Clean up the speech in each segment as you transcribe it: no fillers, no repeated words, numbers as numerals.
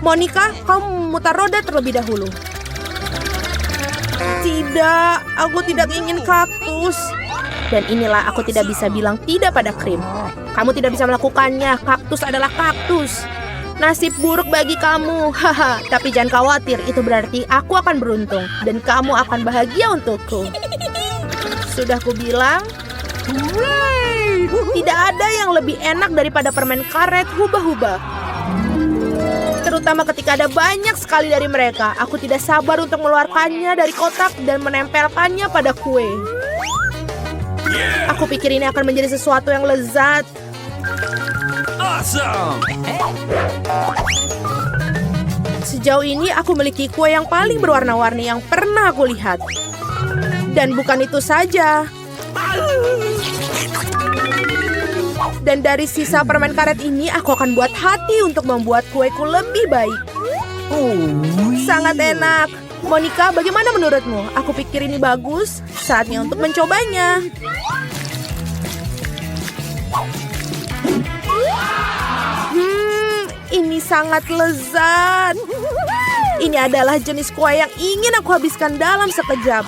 Monica, kamu memutar roda terlebih dahulu. Tidak, aku tidak ingin kaktus. Dan inilah aku tidak bisa bilang tidak pada krim. Kamu tidak bisa melakukannya, kaktus adalah kaktus. Nasib buruk bagi kamu, haha. Tapi jangan khawatir, itu berarti aku akan beruntung. Dan kamu akan bahagia untukku. Sudah kubilang, tidak ada yang lebih enak daripada permen karet hubah-hubah. Terutama ketika ada banyak sekali dari mereka. Aku tidak sabar untuk mengeluarkannya dari kotak dan menempelkannya pada kue. Aku pikir ini akan menjadi sesuatu yang lezat. Awesome! Sejauh ini aku memiliki kue yang paling berwarna-warni yang pernah aku lihat. Dan bukan itu saja. Dan dari sisa permen karet ini aku akan buat hati untuk membuat kueku lebih baik. Sangat enak. Monica, bagaimana menurutmu? Aku pikir ini bagus. Saatnya untuk mencobanya. Ini sangat lezat. Ini adalah jenis kue yang ingin aku habiskan dalam sekejap.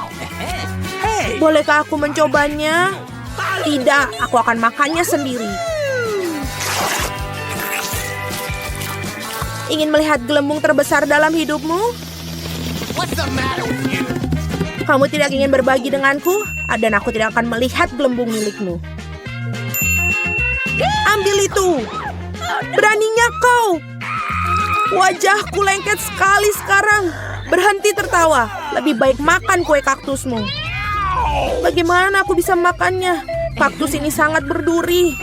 Bolehkah aku mencobanya? Tidak, aku akan makannya sendiri. Ingin melihat gelembung terbesar dalam hidupmu? Kamu tidak ingin berbagi denganku? Dan aku tidak akan melihat gelembung milikmu. Ambil itu! Beraninya kau! Wajahku lengket sekali sekarang. Berhenti tertawa. Lebih baik makan kue kaktusmu. Bagaimana aku bisa makannya? Kaktus ini sangat berduri.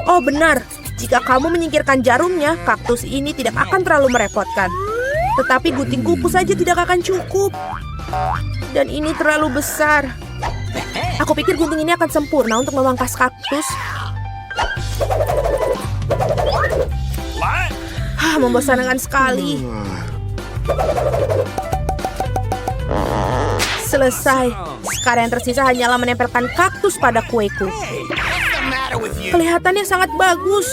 Oh benar, jika kamu menyingkirkan jarumnya, kaktus ini tidak akan terlalu merepotkan. Tetapi gunting kuku saja tidak akan cukup. Dan ini terlalu besar. Aku pikir gunting ini akan sempurna untuk memangkas kaktus. Membosankan sekali. Selesai. Sekarang yang tersisa hanyalah menempelkan kaktus pada kueku. Kelihatannya sangat bagus.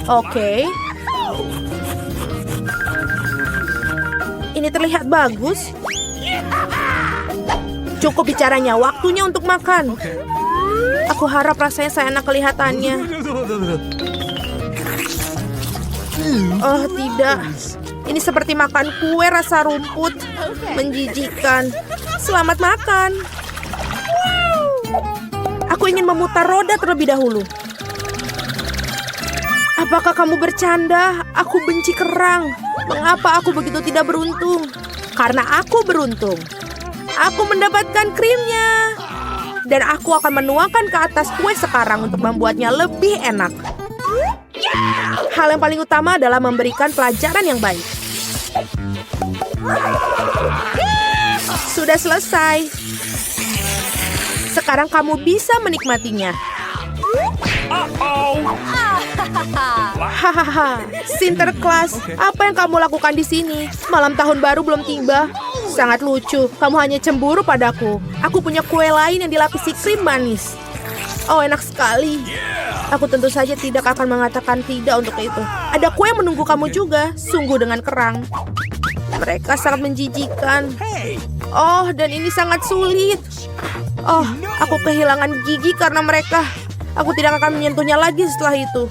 Oke. Ini terlihat bagus. Cukup bicaranya, waktunya untuk makan. Aku harap rasanya seenak kelihatannya. Oh tidak, ini seperti makan kue rasa rumput. Menjijikkan. Selamat makan. Aku ingin memutar roda terlebih dahulu. Apakah kamu bercanda? Aku benci kerang. Mengapa aku begitu tidak beruntung? Karena aku beruntung. Aku mendapatkan krimnya. Dan aku akan menuangkan ke atas kue sekarang untuk membuatnya lebih enak. Hal yang paling utama adalah memberikan pelajaran yang baik. Sudah selesai. Sekarang kamu bisa menikmatinya. Hahaha, Sinterklas, apa yang kamu lakukan di sini? Malam tahun baru belum tiba. Sangat lucu, kamu hanya cemburu padaku. Aku punya kue lain yang dilapisi krim manis. Oh, enak sekali. Aku tentu saja tidak akan mengatakan tidak untuk itu. Ada kue yang menunggu kamu juga, sungguh dengan kerang. Mereka sangat menjijikan. Oh, dan ini sangat sulit. Oh, aku kehilangan gigi karena mereka. Aku tidak akan menyentuhnya lagi setelah itu.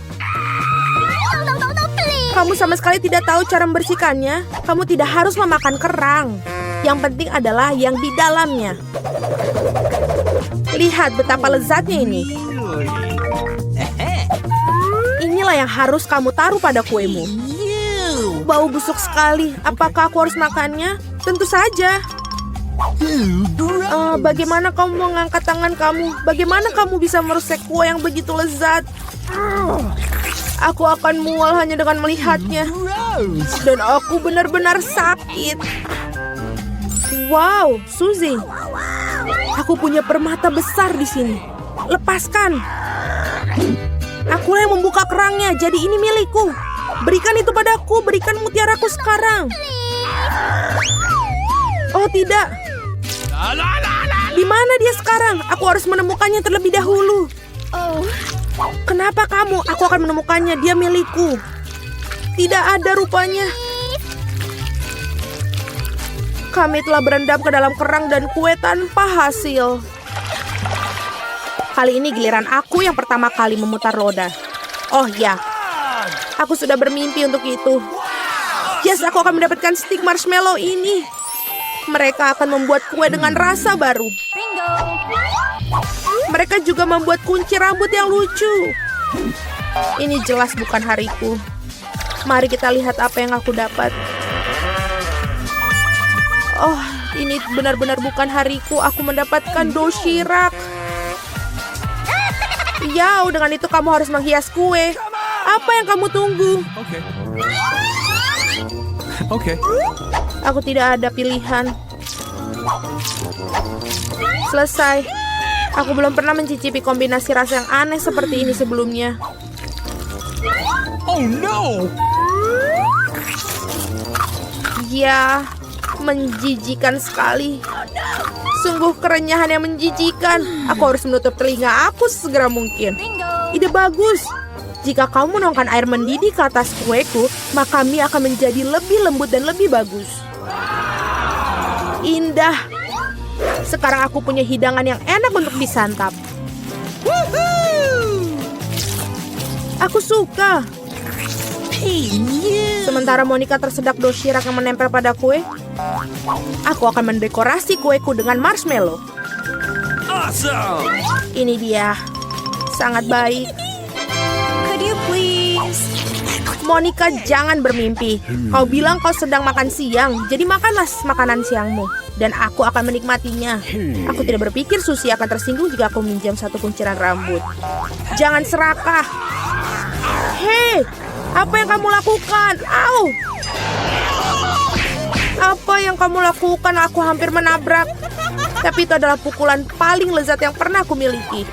Kamu sama sekali tidak tahu cara membersihkannya. Kamu tidak harus memakan kerang. Yang penting adalah yang di dalamnya. Lihat betapa lezatnya ini. Inilah yang harus kamu taruh pada kuemu. Bau busuk sekali. Apakah aku harus makannya? Tentu saja. Bagaimana kamu mengangkat tangan kamu? Bagaimana kamu bisa merusak kue yang begitu lezat? Aku akan mual hanya dengan melihatnya. Dan aku benar-benar sakit. Wow, Suzy. Aku punya permata besar di sini. Lepaskan. Aku yang membuka kerangnya, jadi ini milikku. Berikan itu padaku, berikan mutiaraku sekarang. Oh tidak. Di mana dia sekarang? Aku harus menemukannya terlebih dahulu. Kenapa kamu? Aku akan menemukannya, dia milikku. Tidak ada rupanya. Kami telah berendam ke dalam kerang dan kue tanpa hasil. Kali ini giliran aku yang pertama kali memutar roda. Oh ya, aku sudah bermimpi untuk itu. Yes, aku akan mendapatkan stik marshmallow ini. Mereka akan membuat kue dengan rasa baru. Mereka juga membuat kunci rambut yang lucu. Ini jelas bukan hariku. Mari kita lihat apa yang aku dapat. Oh, ini benar-benar bukan hariku. Aku mendapatkan doshirak. Ya, dengan itu kamu harus menghias kue. Apa yang kamu tunggu? Oke. Aku tidak ada pilihan. Selesai. Aku belum pernah mencicipi kombinasi rasa yang aneh seperti ini sebelumnya. Oh no. Ya, menjijikan sekali. Sungguh kerenyahan yang menjijikan. Aku harus menutup telinga aku sesegera mungkin. Ide bagus. Jika kamu menuangkan air mendidih ke atas kueku, maka mie akan menjadi lebih lembut dan lebih bagus. Indah. Sekarang aku punya hidangan yang enak untuk disantap. Aku suka. Sementara Monica tersedak doshirak yang menempel pada kue, aku akan mendekorasi kueku dengan marshmallow. Awesome. Ini dia. Sangat baik. Could you please? Monica, jangan bermimpi. Kau bilang kau sedang makan siang, jadi makanlah makanan siangmu. Dan aku akan menikmatinya. Aku tidak berpikir Susie akan tersinggung jika aku minjam satu kunciran rambut. Jangan serakah. Hei, apa yang kamu lakukan? Au! Apa yang kamu lakukan? Aku hampir menabrak. Tapi itu adalah pukulan paling lezat yang pernah aku miliki.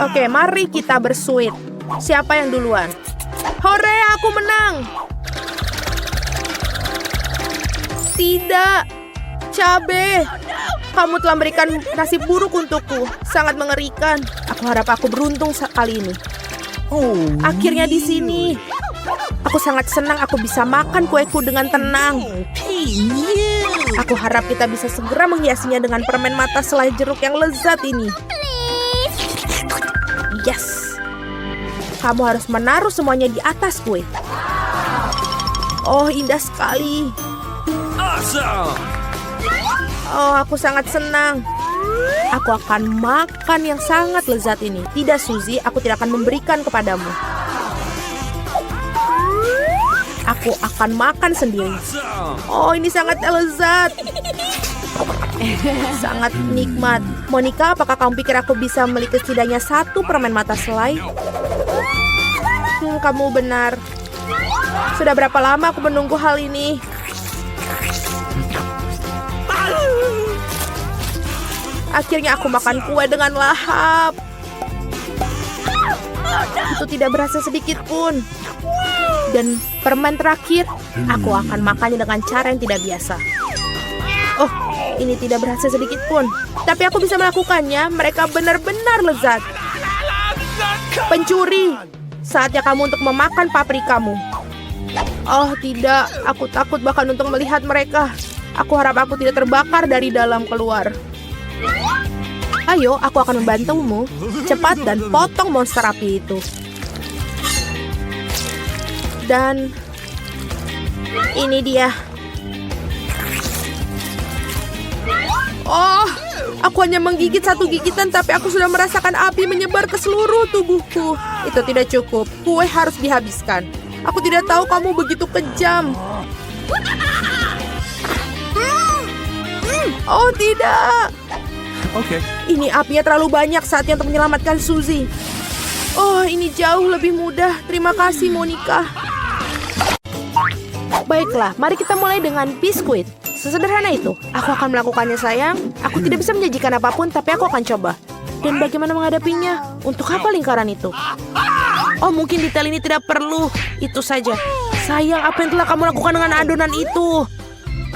Oke, mari kita bersuit. Siapa yang duluan? Hore, aku menang! Tidak, cabe. Kamu telah memberikan nasib buruk untukku. Sangat mengerikan. Aku harap aku beruntung kali ini. Akhirnya di sini. Aku sangat senang aku bisa makan kueku dengan tenang. Aku harap kita bisa segera menghiasinya dengan permen mata selai jeruk yang lezat ini. Yes. Kamu harus menaruh semuanya di atas kue. Oh, indah sekali. Awesome. Oh, aku sangat senang. Aku akan makan yang sangat lezat ini. Tidak, Suzy, aku tidak akan memberikan kepadamu. Aku akan makan sendiri. Oh, ini sangat lezat. Sangat nikmat. Monica, apakah kamu pikir aku bisa memiliki setidaknya satu permen mata selai? Kamu benar. Sudah berapa lama aku menunggu hal ini? Akhirnya aku makan kue dengan lahap. Itu tidak berasa sedikit pun. Dan permen terakhir, aku akan makannya dengan cara yang tidak biasa. Oh, ini tidak berasa sedikit pun. Tapi aku bisa melakukannya. Mereka benar-benar lezat. Pencuri, saatnya kamu untuk memakan paprikamu. Oh tidak, aku takut bahkan untuk melihat mereka. Aku harap aku tidak terbakar dari dalam keluar. Ayo, aku akan membantumu. Cepat dan potong monster api itu. Dan ini dia. Oh, aku hanya menggigit satu gigitan, tapi aku sudah merasakan api menyebar ke seluruh tubuhku. Itu tidak cukup. Kue harus dihabiskan. Aku tidak tahu kamu begitu kejam. Oh tidak. Oke. Ini apinya terlalu banyak, saatnya untuk menyelamatkan Suzy. Oh, ini jauh lebih mudah. Terima kasih, Monica. Baiklah, mari kita mulai dengan biskuit. Sesederhana itu. Aku akan melakukannya, sayang. Aku tidak bisa menjanjikan apapun, tapi aku akan coba. Dan bagaimana menghadapinya? Untuk apa lingkaran itu? Oh, mungkin detail ini tidak perlu. Itu saja. Sayang, apa yang telah kamu lakukan dengan adonan itu?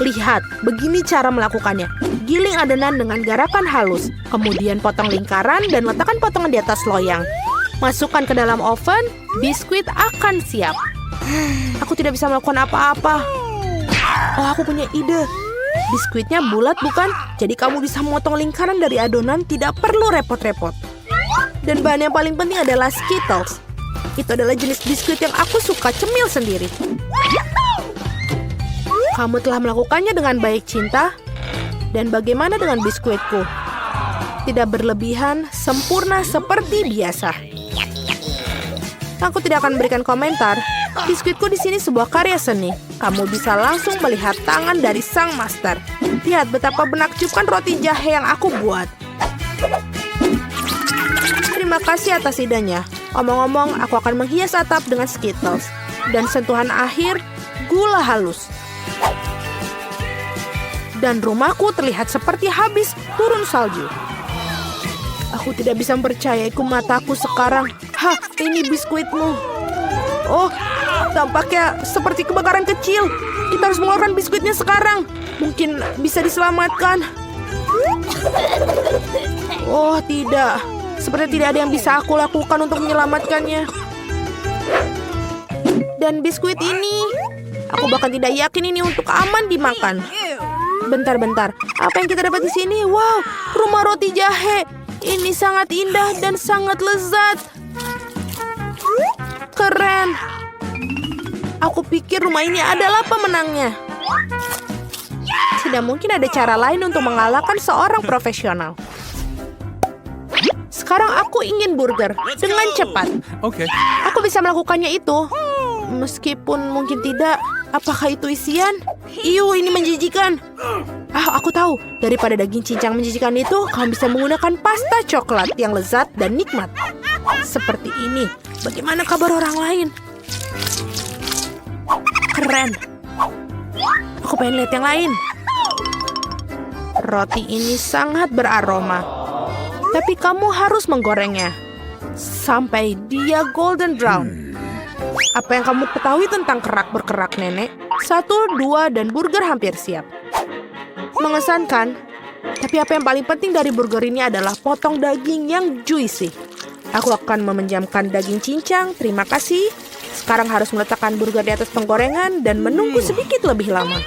Lihat, begini cara melakukannya. Giling adonan dengan garakan halus. Kemudian potong lingkaran dan letakkan potongan di atas loyang. Masukkan ke dalam oven, biskuit akan siap. Aku tidak bisa melakukan apa-apa. Oh, aku punya ide. Biskuitnya bulat bukan? Jadi kamu bisa memotong lingkaran dari adonan, tidak perlu repot-repot. Dan bahan yang paling penting adalah Skittles. Itu adalah jenis biskuit yang aku suka cemil sendiri. Kamu telah melakukannya dengan baik, Cinta. Dan bagaimana dengan biskuitku? Tidak berlebihan, sempurna seperti biasa. Aku tidak akan berikan komentar. Biskuitku di sini sebuah karya seni. Kamu bisa langsung melihat tangan dari sang master. Lihat betapa menakjubkan roti jahe yang aku buat. Terima kasih atas idenya. Omong-omong, aku akan menghias atap dengan Skittles. Dan sentuhan akhir, gula halus. Dan rumahku terlihat seperti habis turun salju. Aku tidak bisa mempercayai mataku sekarang. Hah, ini biskuitmu. Oh, tampaknya seperti kebakaran kecil. Kita harus mengeluarkan biskuitnya sekarang. Mungkin bisa diselamatkan. Oh, tidak. Seperti tidak ada yang bisa aku lakukan untuk menyelamatkannya. Dan biskuit ini, aku bahkan tidak yakin ini untuk aman dimakan. Bentar-bentar, apa yang kita dapat di sini? Wow, rumah roti jahe. Ini sangat indah dan sangat lezat. Keren. Aku pikir rumah ini adalah pemenangnya. Tidak mungkin ada cara lain untuk mengalahkan seorang profesional. Sekarang aku ingin burger dengan cepat. Okay. Aku bisa melakukannya itu. Meskipun mungkin tidak. Apakah itu isian? Iu, ini menjijikan. Ah, aku tahu. Daripada daging cincang menjijikan itu, kamu bisa menggunakan pasta coklat yang lezat dan nikmat. Seperti ini. Bagaimana kabar orang lain? Keren. Aku pengen lihat yang lain. Roti ini sangat beraroma. Tapi kamu harus menggorengnya sampai dia golden brown. Apa yang kamu ketahui tentang kerak berkerak, Nenek? 1, 2, dan burger hampir siap. Mengesankan. Tapi apa yang paling penting dari burger ini adalah potong daging yang juicy. Aku akan meminjamkan daging cincang, terima kasih. Sekarang harus meletakkan burger di atas penggorengan dan menunggu sedikit lebih lama.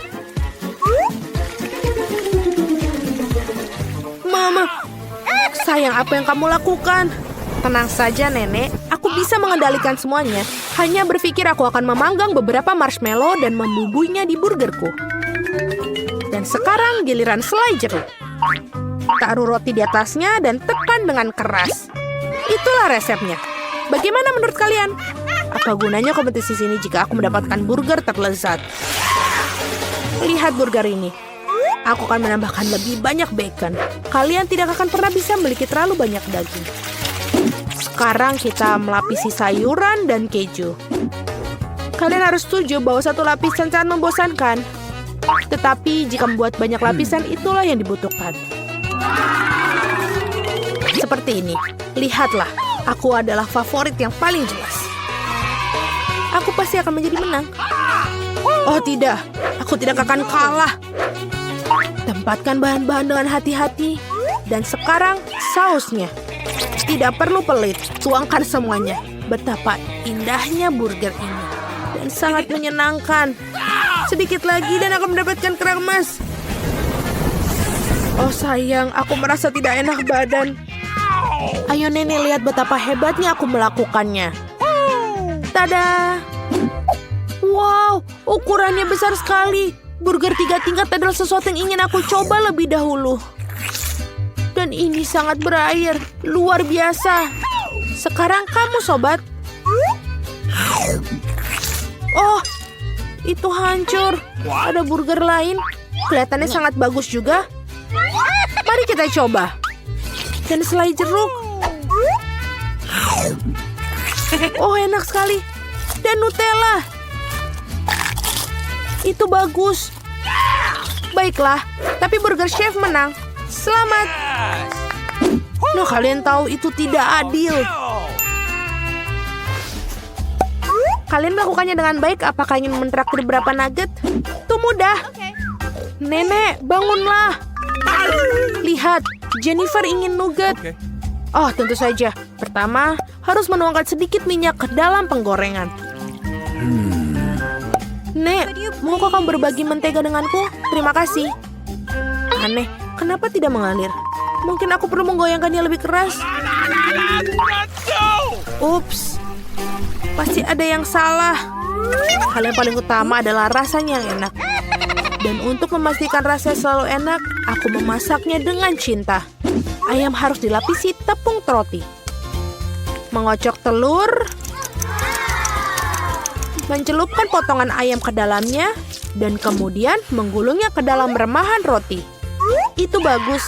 Mama, sayang, apa yang kamu lakukan? Tenang saja, Nenek. Aku bisa mengendalikan semuanya. Hanya berpikir aku akan memanggang beberapa marshmallow dan membubuinya di burgerku. Dan sekarang giliran selai jeruk. Taruh roti di atasnya dan tekan dengan keras. Itulah resepnya. Bagaimana menurut kalian? Apa gunanya kompetisi sini jika aku mendapatkan burger terlezat? Lihat burger ini. Aku akan menambahkan lebih banyak bacon. Kalian tidak akan pernah bisa memiliki terlalu banyak daging. Sekarang kita melapisi sayuran dan keju. Kalian harus setuju bahwa satu lapisan sangat membosankan. Tetapi jika membuat banyak lapisan, itulah yang dibutuhkan. Seperti ini. Lihatlah, aku adalah favorit yang paling jelas. Aku pasti akan menjadi menang. Oh tidak, aku tidak akan kalah. Tempatkan bahan-bahan dengan hati-hati. Dan sekarang sausnya. Tidak perlu pelit, tuangkan semuanya. Betapa indahnya burger ini. Dan sangat menyenangkan. Sedikit lagi dan akan mendapatkan kerang emas. Oh sayang, aku merasa tidak enak badan. Ayo Nenek, lihat betapa hebatnya aku melakukannya. Tada! Wow, ukurannya besar sekali. Burger 3 tingkat adalah sesuatu yang ingin aku coba lebih dahulu. Dan ini sangat berair, luar biasa. Sekarang kamu, sobat. Oh, itu hancur. Ada burger lain. Kelihatannya sangat bagus juga. Mari kita coba. Dan selai jeruk. Oh, enak sekali. Dan Nutella. Itu bagus. Baiklah, tapi burger chef menang. Selamat. Nah, kalian tahu itu tidak adil. Kalian melakukannya dengan baik. Apakah ingin mentraktir berapa nugget? Itu mudah. Nenek, bangunlah. Lihat, Jennifer ingin nugget. Oh, tentu saja. Pertama, harus menuangkan sedikit minyak ke dalam penggorengan. Nek, maukah kamu berbagi mentega denganku? Terima kasih. Aneh, kenapa tidak mengalir? Mungkin aku perlu menggoyangkannya lebih keras. Ups, pasti ada yang salah. Hal yang paling utama adalah rasanya yang enak. Dan untuk memastikan rasanya selalu enak, aku memasaknya dengan cinta. Ayam harus dilapisi tepung roti. Mengocok telur. Mencelupkan potongan ayam ke dalamnya. Dan kemudian menggulungnya ke dalam remahan roti. Itu bagus.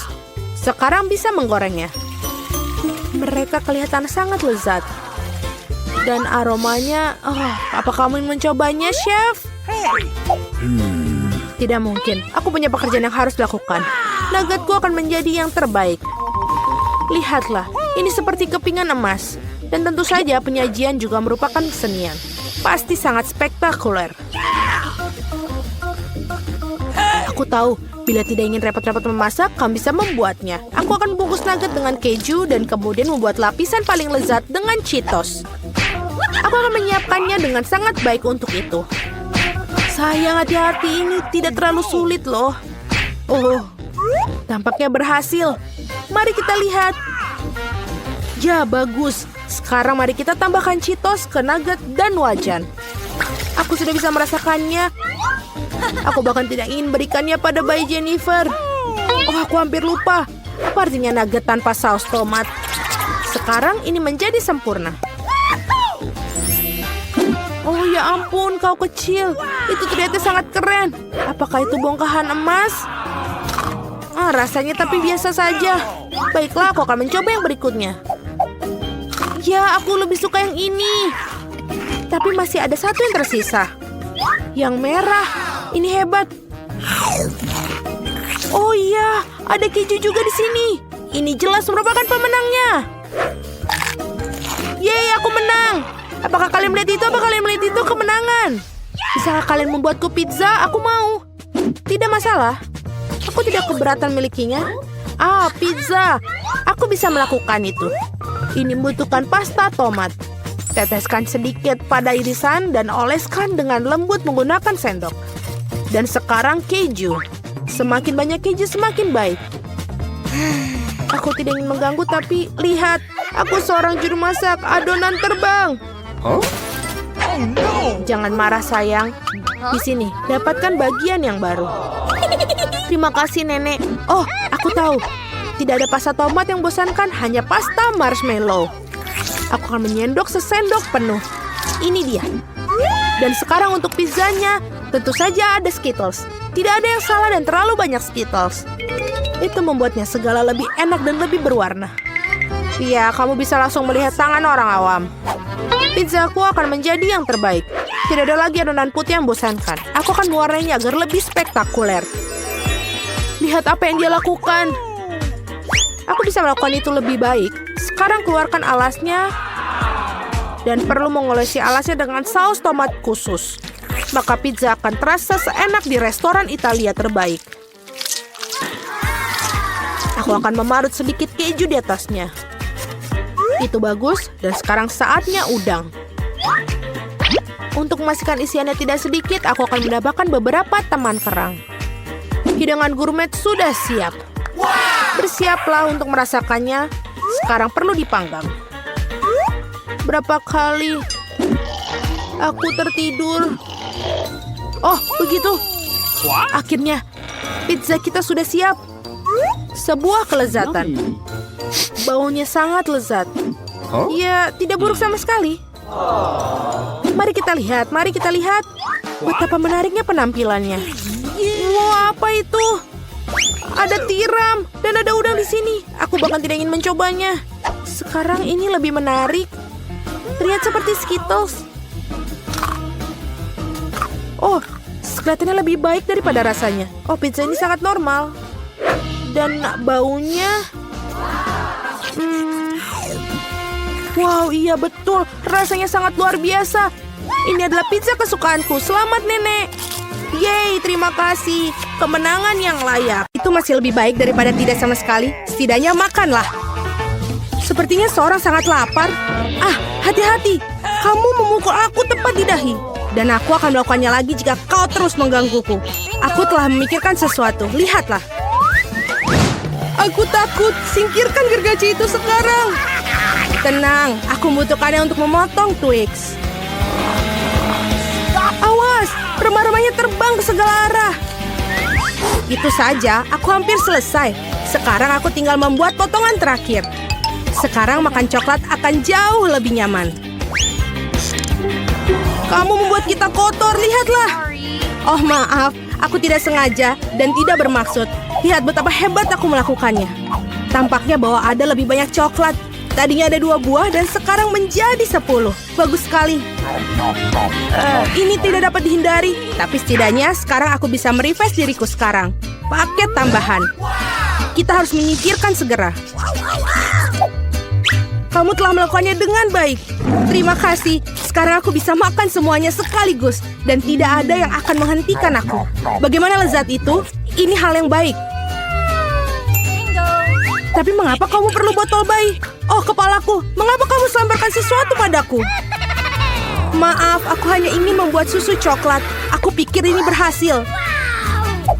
Sekarang bisa menggorengnya. Mereka kelihatan sangat lezat. Dan aromanya, apa kamu ingin mencobanya, Chef? Tidak mungkin, aku punya pekerjaan yang harus dilakukan. Nuggetku akan menjadi yang terbaik. Lihatlah, ini seperti kepingan emas. Dan tentu saja penyajian juga merupakan kesenian. Pasti sangat spektakuler. Aku tahu, bila tidak ingin repot-repot memasak, kamu bisa membuatnya. Aku akan membungkus nugget dengan keju dan kemudian membuat lapisan paling lezat dengan Cheetos. Aku akan menyiapkannya dengan sangat baik untuk itu. Sayang, hati-hati, ini tidak terlalu sulit loh. Oh, tampaknya berhasil. Mari kita lihat. Ya, bagus. Sekarang mari kita tambahkan Cheetos ke nugget dan wajan. Aku sudah bisa merasakannya. Aku bahkan tidak ingin berikannya pada bayi Jennifer. Oh, aku hampir lupa. Apa artinya nugget tanpa saus tomat? Sekarang ini menjadi sempurna. Oh ya ampun, kau kecil. Itu ternyata sangat keren. Apakah itu bongkahan emas? Rasanya tapi biasa saja. Baiklah, aku akan mencoba yang berikutnya. Ya, aku lebih suka yang ini. Tapi masih ada satu yang tersisa. Yang merah. Ini hebat. Oh iya, ada keju juga di sini. Ini jelas merupakan pemenangnya. Yeay, aku menang. Apakah kalian melihat itu? Apakah kalian melihat itu kemenangan? Bisakah kalian membuatku pizza? Aku mau. Tidak masalah. Aku tidak keberatan milikinya. Pizza. Aku bisa melakukan itu. Ini membutuhkan pasta tomat. Teteskan sedikit pada irisan dan oleskan dengan lembut menggunakan sendok. Dan sekarang keju. Semakin banyak keju semakin baik. Aku tidak ingin mengganggu tapi lihat. Aku seorang juru masak. Adonan terbang. Huh? Oh no! Jangan marah sayang. Di sini, dapatkan bagian yang baru. Terima kasih nenek. Oh, aku tahu. Tidak ada pasta tomat yang bosankan, hanya pasta marshmallow. Aku akan menyendok sesendok penuh. Ini dia. Dan sekarang untuk pizzanya, tentu saja ada Skittles. Tidak ada yang salah dan terlalu banyak Skittles. Itu membuatnya segala lebih enak dan lebih berwarna. Iya, kamu bisa langsung melihat tangan orang awam. Pizzaku akan menjadi yang terbaik. Tidak ada lagi adonan putih yang bosankan. Aku akan mewarnainya agar lebih spektakuler. Lihat apa yang dia lakukan. Aku bisa melakukan itu lebih baik. Sekarang keluarkan alasnya. Dan perlu mengolesi alasnya dengan saus tomat khusus. Maka pizza akan terasa seenak di restoran Italia terbaik. Aku akan memarut sedikit keju di atasnya. Itu bagus, dan sekarang saatnya udang. Untuk memastikan isiannya tidak sedikit, aku akan menambahkan beberapa teman kerang. Hidangan gourmet sudah siap. Bersiaplah untuk merasakannya. Sekarang perlu dipanggang. Berapa kali aku tertidur. Oh, begitu. Akhirnya, pizza kita sudah siap. Sebuah kelezatan. Baunya sangat lezat. Ya, tidak buruk sama sekali. Mari kita lihat, mari kita lihat. Betapa menariknya penampilannya. Wow, apa itu? Ada tiram dan ada udang di sini. Aku bahkan tidak ingin mencobanya. Sekarang ini lebih menarik. Terlihat seperti Skittles. Oh, kelihatannya lebih baik daripada rasanya. Oh, pizza ini sangat normal. Dan baunya... Wow, iya betul. Rasanya sangat luar biasa. Ini adalah pizza kesukaanku. Selamat, Nenek. Yeay, terima kasih. Kemenangan yang layak. Itu masih lebih baik daripada tidak sama sekali. Setidaknya makanlah. Sepertinya seorang sangat lapar. Hati-hati. Kamu memukul aku tepat di dahi. Dan aku akan melakukannya lagi jika kau terus menggangguku. Aku telah memikirkan sesuatu. Lihatlah. Aku takut. Singkirkan gergaji itu sekarang. Tenang, aku membutuhkannya untuk memotong Twix. Awas, remah-remahnya terbang ke segala arah. Itu saja, aku hampir selesai. Sekarang aku tinggal membuat potongan terakhir. Sekarang makan coklat akan jauh lebih nyaman. Kamu membuat kita kotor, lihatlah. Oh maaf, aku tidak sengaja dan tidak bermaksud. Lihat betapa hebat aku melakukannya. Tampaknya bahwa ada lebih banyak coklat. Tadinya ada 2 buah dan sekarang menjadi 10. Bagus sekali. Ini tidak dapat dihindari. Tapi setidaknya sekarang aku bisa merefresh diriku sekarang. Paket tambahan. Kita harus menyingkirkan segera. Kamu telah melakukannya dengan baik. Terima kasih. Sekarang aku bisa makan semuanya sekaligus. Dan tidak ada yang akan menghentikan aku. Bagaimana lezat itu? Ini hal yang baik. Tapi mengapa kamu perlu botol bayi? Oh, kepalaku. Mengapa kamu selemparkan sesuatu padaku? Maaf, aku hanya ingin membuat susu coklat. Aku pikir ini berhasil.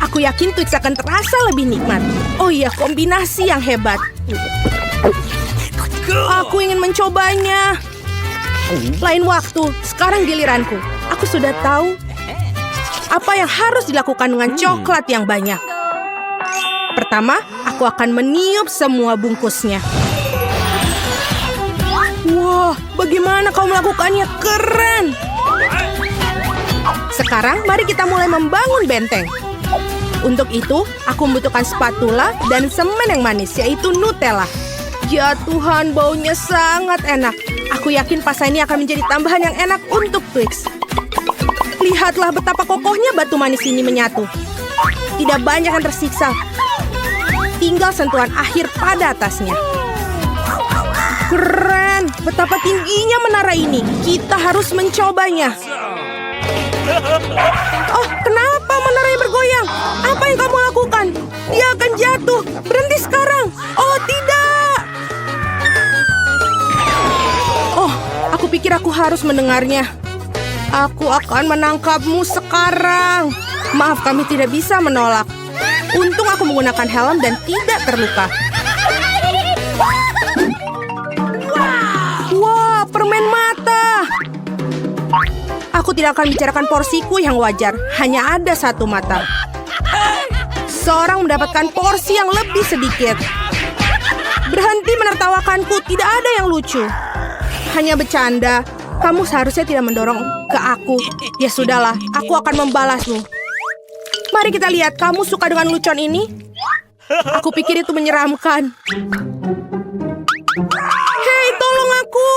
Aku yakin Twix akan terasa lebih nikmat. Oh iya, kombinasi yang hebat. Aku ingin mencobanya. Lain waktu, sekarang giliranku. Aku sudah tahu apa yang harus dilakukan dengan coklat yang banyak. Pertama, aku akan meniup semua bungkusnya. Wah, bagaimana kau melakukannya? Keren! Sekarang, mari kita mulai membangun benteng. Untuk itu, aku membutuhkan spatula dan semen yang manis, yaitu Nutella. Ya Tuhan, baunya sangat enak. Aku yakin pasta ini akan menjadi tambahan yang enak untuk Twix. Lihatlah betapa kokohnya batu manis ini menyatu. Tidak banyak yang tersiksa. Tinggal sentuhan akhir pada atasnya. Keren! Betapa tingginya menara ini. Kita harus mencobanya. Oh, kenapa menaranya bergoyang? Apa yang kamu lakukan? Dia akan jatuh. Berhenti sekarang. Oh, tidak! Oh, aku pikir aku harus mendengarnya. Aku akan menangkapmu sekarang. Maaf, kami tidak bisa menolak. Untung aku menggunakan helm dan tidak terluka. Wah, permen mata. Aku tidak akan bicarakan porsiku yang wajar. Hanya ada 1 mata. Seorang mendapatkan porsi yang lebih sedikit. Berhenti menertawakanku. Tidak ada yang lucu. Hanya bercanda. Kamu seharusnya tidak mendorong ke aku. Ya sudahlah, aku akan membalasmu. Mari kita lihat, kamu suka dengan lucuan ini? Aku pikir itu menyeramkan. Hei, tolong aku!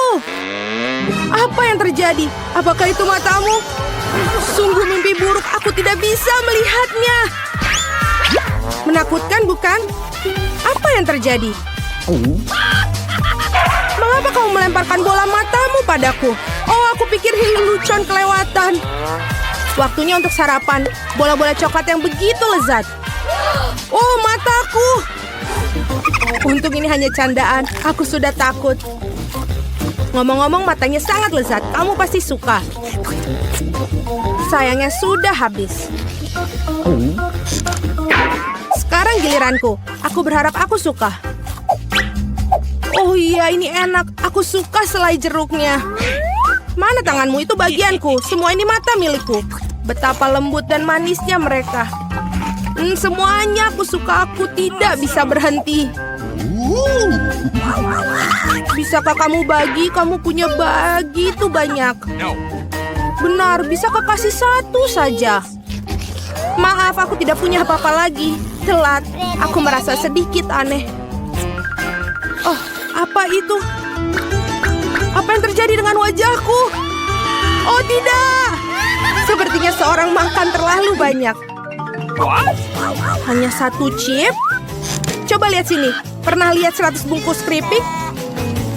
Apa yang terjadi? Apakah itu matamu? Sungguh mimpi buruk, aku tidak bisa melihatnya. Menakutkan, bukan? Apa yang terjadi? Mengapa kamu melemparkan bola matamu padaku? Oh, aku pikir ini lelucon kelewatan. Waktunya untuk sarapan. Bola-bola coklat yang begitu lezat. Oh, mataku. Untung ini hanya candaan. Aku sudah takut. Ngomong-ngomong, matanya sangat lezat. Kamu pasti suka. Sayangnya sudah habis. Sekarang giliranku. Aku berharap aku suka. Oh iya, ini enak. Aku suka selai jeruknya. Mana tanganmu? Itu bagianku. Semua ini mata milikku. Betapa lembut dan manisnya mereka. Semuanya aku suka. Aku tidak bisa berhenti. Bisakah kamu bagi? Kamu punya begitu banyak. Benar, bisakah kasih 1 saja? Maaf, aku tidak punya apa-apa lagi. Telat. Aku merasa sedikit aneh. Oh, apa itu? Apa yang terjadi dengan wajahku? Oh tidak! Sepertinya seorang makan terlalu banyak. Hanya 1 chip? Coba lihat sini. Pernah lihat 100 bungkus keripik?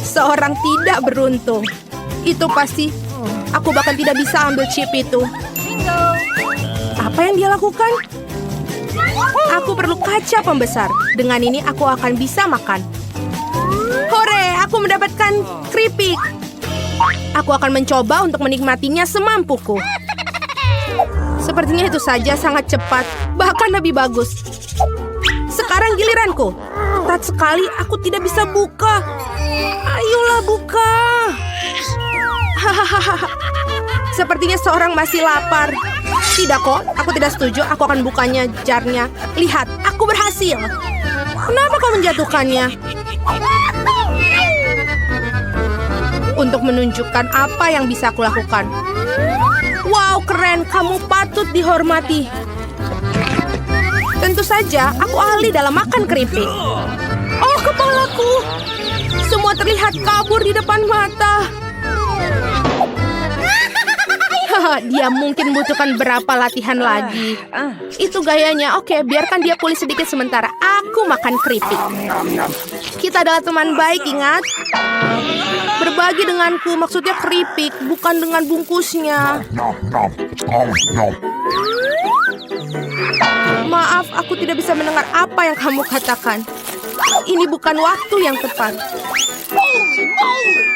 Seorang tidak beruntung. Itu pasti. Aku bahkan tidak bisa ambil chip itu. Apa yang dia lakukan? Aku perlu kaca pembesar. Dengan ini aku akan bisa makan. Hore, aku mendapatkan keripik. Aku akan mencoba untuk menikmatinya semampuku. Sepertinya itu saja sangat cepat, bahkan lebih bagus. Sekarang giliranku. Ketat sekali, aku tidak bisa buka. Ayolah buka. Hahaha. Sepertinya seorang masih lapar. Tidak kok, aku tidak setuju. Aku akan bukanya jarnya. Lihat, aku berhasil. Kenapa kau menjatuhkannya? Untuk menunjukkan apa yang bisa aku lakukan. Wow, keren. Kamu patut dihormati. Tentu saja, aku ahli dalam makan keripik. Oh, kepalaku. Semua terlihat kabur di depan mata. Haha, dia mungkin butuhkan berapa latihan lagi. Itu gayanya. Oke, biarkan dia pulih sedikit sementara. Aku makan keripik. Kita adalah teman baik, ingat? Berbagi denganku, maksudnya keripik, bukan dengan bungkusnya. Maaf, aku tidak bisa mendengar apa yang kamu katakan. Ini bukan waktu yang tepat.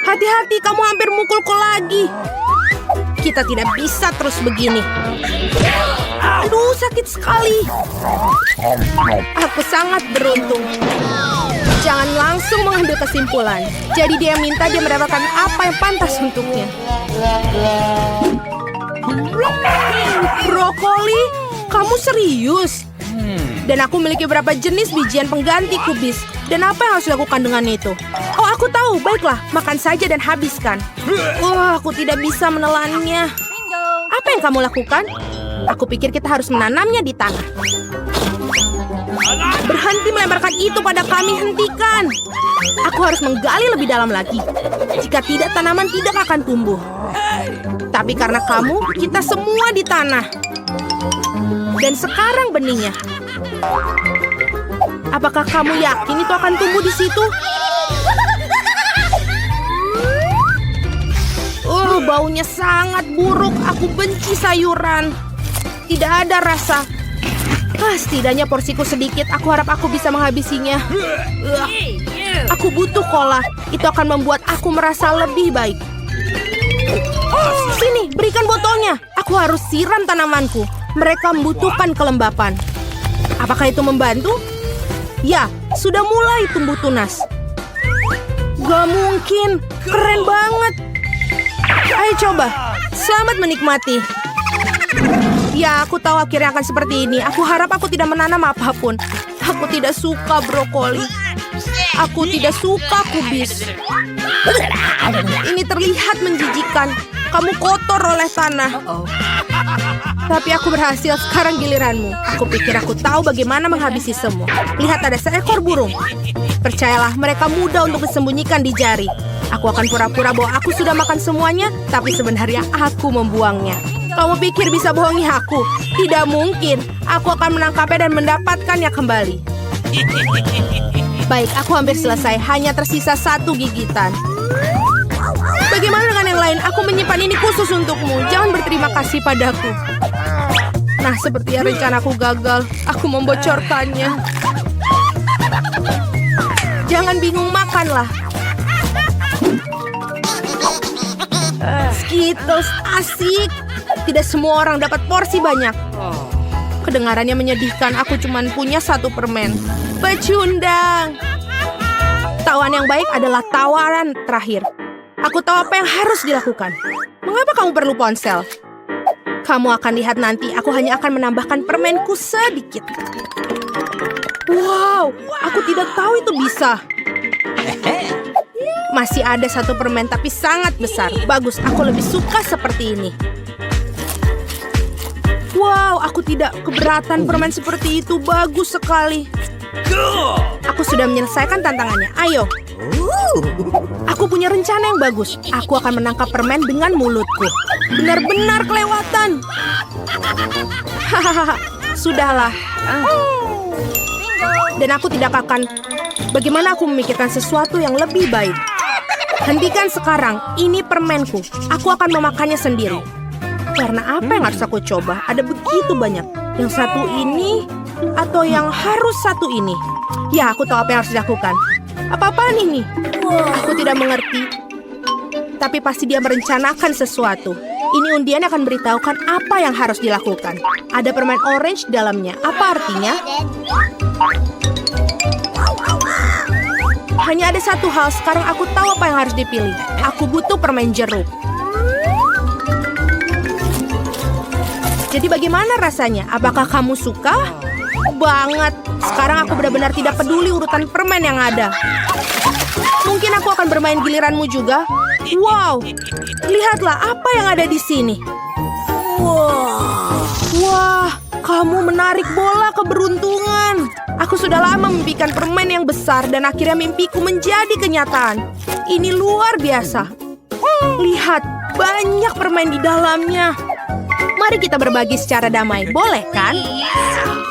Hati-hati, kamu hampir mukulku lagi. Kita tidak bisa terus begini. Aduh, sakit sekali. Aku sangat beruntung. Jangan langsung mengambil kesimpulan. Jadi dia minta dia mendapatkan apa yang pantas untuknya. Brokoli? Kamu serius? Dan aku memiliki beberapa jenis bijian pengganti kubis. Dan apa yang harus dilakukan dengan itu? Oh, aku tahu. Baiklah, makan saja dan habiskan. Wah, aku tidak bisa menelannya. Apa yang kamu lakukan? Aku pikir kita harus menanamnya di tanah. Berhenti melemparkan itu pada kami, hentikan. Aku harus menggali lebih dalam lagi. Jika tidak, tanaman tidak akan tumbuh. Tapi karena kamu, kita semua di tanah. Dan sekarang benihnya. Apakah kamu yakin itu akan tumbuh di situ? Baunya sangat buruk. Aku benci sayuran. Tidak ada rasa. Setidaknya porsiku sedikit. Aku harap aku bisa menghabisinya. Aku butuh cola. Itu akan membuat aku merasa lebih baik. Sini, berikan botolnya. Aku harus siram tanamanku. Mereka membutuhkan kelembapan. Apakah itu membantu? Ya, sudah mulai tumbuh tunas. Gak mungkin. Keren banget. Ayo coba. Selamat menikmati. Ya, aku tahu akhirnya akan seperti ini. Aku harap aku tidak menanam apapun. Aku tidak suka brokoli. Aku tidak suka kubis. Ini terlihat menjijikan. Kamu kotor oleh tanah. Tapi aku berhasil. Sekarang giliranmu. Aku pikir aku tahu bagaimana menghabisi semua. Lihat, ada seekor burung. Percayalah, mereka mudah untuk disembunyikan di jari. Aku akan pura-pura bahwa aku sudah makan semuanya, tapi sebenarnya aku membuangnya. Kamu pikir bisa bohongi aku? Tidak mungkin. Aku akan menangkapnya dan mendapatkannya kembali. Baik, aku hampir selesai. Hanya tersisa 1 gigitan. Bagaimana dengan yang lain? Aku menyimpan ini khusus untukmu. Jangan berterima kasih padaku. Nah, sepertinya rencanaku gagal. Aku membocorkannya. Jangan bingung, makanlah. Skittles asik. Tidak semua orang dapat porsi banyak. Kedengarannya menyedihkan. Aku cuma punya 1 permen. Pecundang. Tawaran yang baik adalah tawaran terakhir. Aku tahu apa yang harus dilakukan. Mengapa kamu perlu ponsel? Kamu akan lihat nanti. Aku hanya akan menambahkan permenku sedikit. Wow, aku tidak tahu itu bisa. Masih ada 1 permen, tapi sangat besar. Bagus, aku lebih suka seperti ini. Wow, aku tidak keberatan permen seperti itu. Bagus sekali. Aku sudah menyelesaikan tantangannya. Ayo. Aku punya rencana yang bagus. Aku akan menangkap permen dengan mulutku. Benar-benar kelewatan. Hahaha, sudahlah. Dan aku tidak akan... Bagaimana aku memikirkan sesuatu yang lebih baik? Hentikan sekarang. Ini permenku. Aku akan memakannya sendiri. Karena apa yang harus aku coba? Ada begitu banyak. Yang satu ini atau yang harus satu ini? Ya, aku tahu apa yang harus dilakukan. Apa-apaan ini? Aku tidak mengerti. Tapi pasti dia merencanakan sesuatu. Ini undian akan beritahukan apa yang harus dilakukan. Ada permen orange di dalamnya. Apa artinya? Hanya ada satu hal, sekarang aku tahu apa yang harus dipilih. Aku butuh permen jeruk. Jadi bagaimana rasanya? Apakah kamu suka? Banget. Sekarang aku benar-benar tidak peduli urutan permen yang ada. Mungkin aku akan bermain giliranmu juga. Wow, lihatlah apa yang ada di sini. Wah, kamu menarik bola keberuntungan. Aku sudah lama memimpikan permen yang besar dan akhirnya mimpiku menjadi kenyataan. Ini luar biasa. Lihat, banyak permen di dalamnya. Mari kita berbagi secara damai, boleh kan?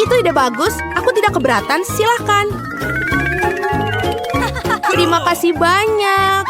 Itu ide bagus, aku tidak keberatan, silakan. Terima kasih banyak.